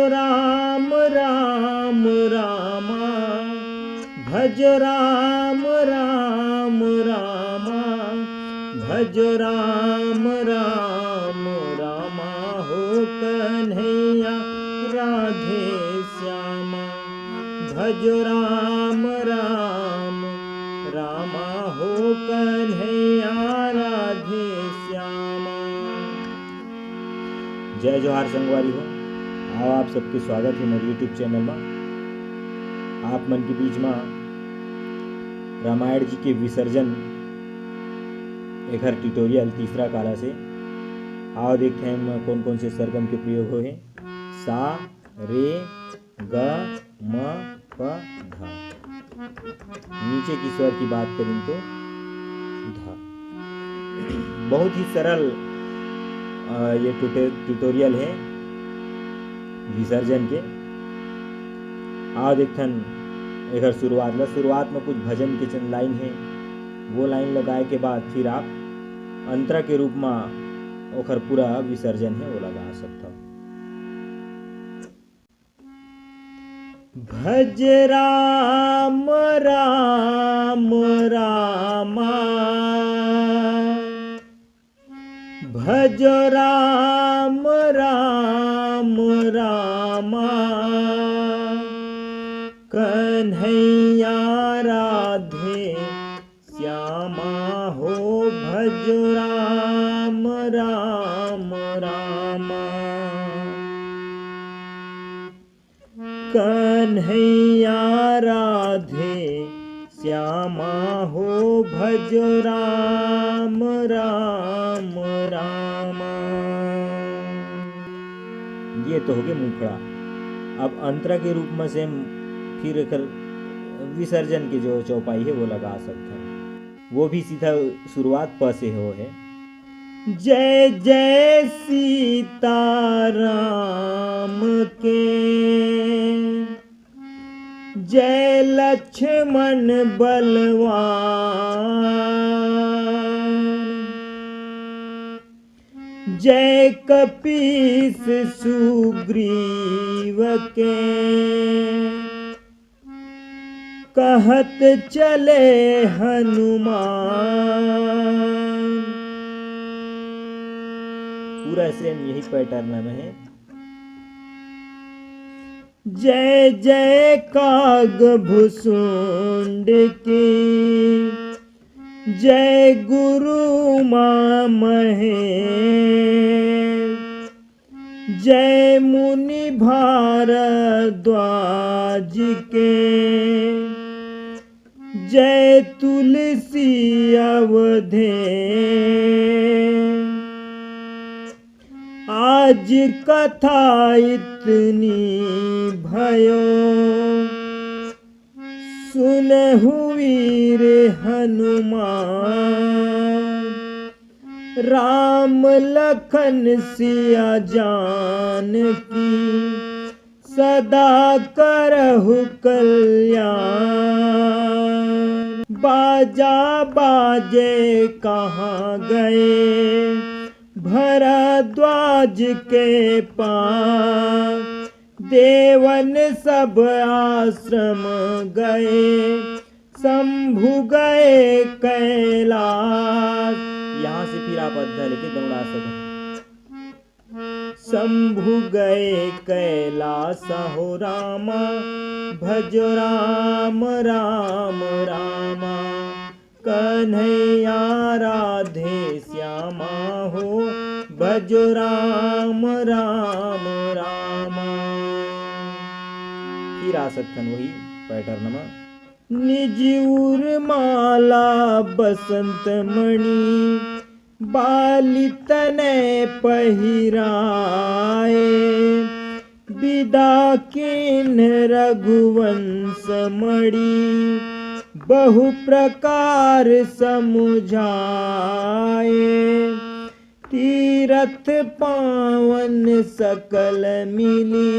राम राम रामा, भज राम राम रामा, भज राम राम रामा, हो कन्हैया राधे श्यामा। भज राम राम रामा, हो कन्हैया राधे श्यामा। जय जोहार संगवारी हो। आओ आप सबके स्वागत है मेरे यूट्यूब चैनल में। आप मन के बीच में रामायण जी के विसर्जन एक हर ट्यूटोरियल तीसरा काला से आओ देखते हैं कौन कौन से सरगम के प्रयोग हुए। सा रे ग म प ध। नीचे की स्वर की बात करूं तो ध। बहुत ही सरल ये ट्यूटोरियल है विसर्जन के। आओ देखथन एक शुरुआत में कुछ भजन के चंद लाइन है, वो लाइन लगाए के बाद फिर आप अंतरा के रूप में ओखर पूरा विसर्जन है वो लगा सकता। भज राम राम रामा, भज राम राम रामा, कन्हैया राधे श्यामा, हो भज राम राम रामा, कन्हैया राधे श्यामा, हो भज राम राम रामा। ये तो हो गया मुखड़ा। अब अंतरा के रूप में से फिर विसर्जन की जो चौपाई है वो लगा सकते हैं। वो भी सीधा शुरुआत प से हो है। जय जय सीता राम के, जय लक्ष्मण बलवान, जय कपीस सुग्रीव के, कहत चले हनुमान। पूरा सेम यही पैटर्न में है। जय जय कागभुसुंड की, जय गुरु मां महेश, जय मुनि भारद्वाज के, जय तुलसी अवधेश। आज कथा इतनी भयो, सुनहु वीर हनुमान, राम लखन सिया जानकी, सदा करहु कल्याण। बाजा बाजे कहाँ गए, भरद्वाज के पास, देवन सब आश्रम गए, शंभु गए कैलाश। यहाँ से फिर आप अध्याय लेके दौड़ा सकते। शंभु गए कैलाश हो रामा, भज राम राम रामा, कन्हैया राधे श्यामा, हो भज राम राम रामा। फिर आ सकते वही पैटर्न में। निज उर्माला बसंत मणि, बाली तने पहिराए, विदा किन रघुवंश मणि, बहु प्रकार समुझाए। तीरथ पावन सकल मिली,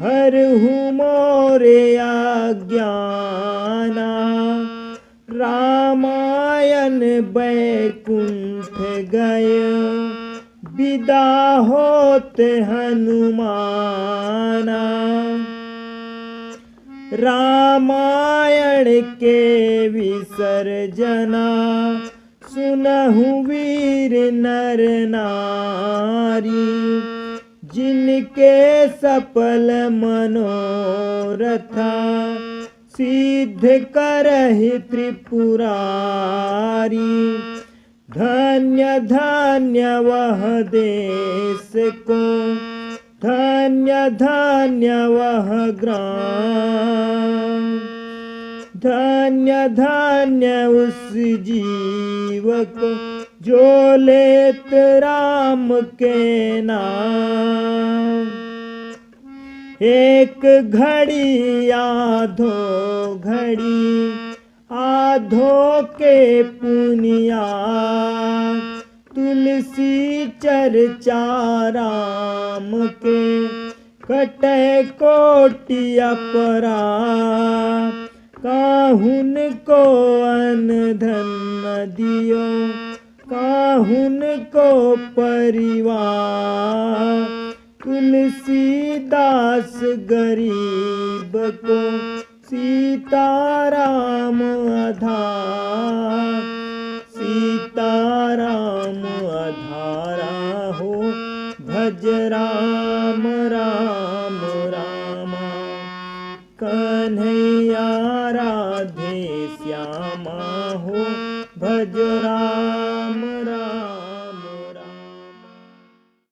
हरहु मोरे अज्ञाना। रामायण बैकुंठ गए, विदा होते हनुमान। जना। रामायण के विसर्जना सुनहु वीर नर नारी, जिनके सफल मनोरथा सिद्ध करहि त्रिपुरारी। धन्य धन्य वह देश को, धन्य धन्य वह ग्राम, धन्य धन्य उस जीव को जो लेत राम के नाम। एक घड़ी आधो घड़ी आधो के पुनिया, तुलसी चर्चा राम के कटे कोटि अपराध। काहुन को अन्न धन दियो, काहुन को परिवार। तुलसीदास गरीब को सीताराम आधार, सीताराम आधारा हो। भज राम राम रामा, कन्हैया राम।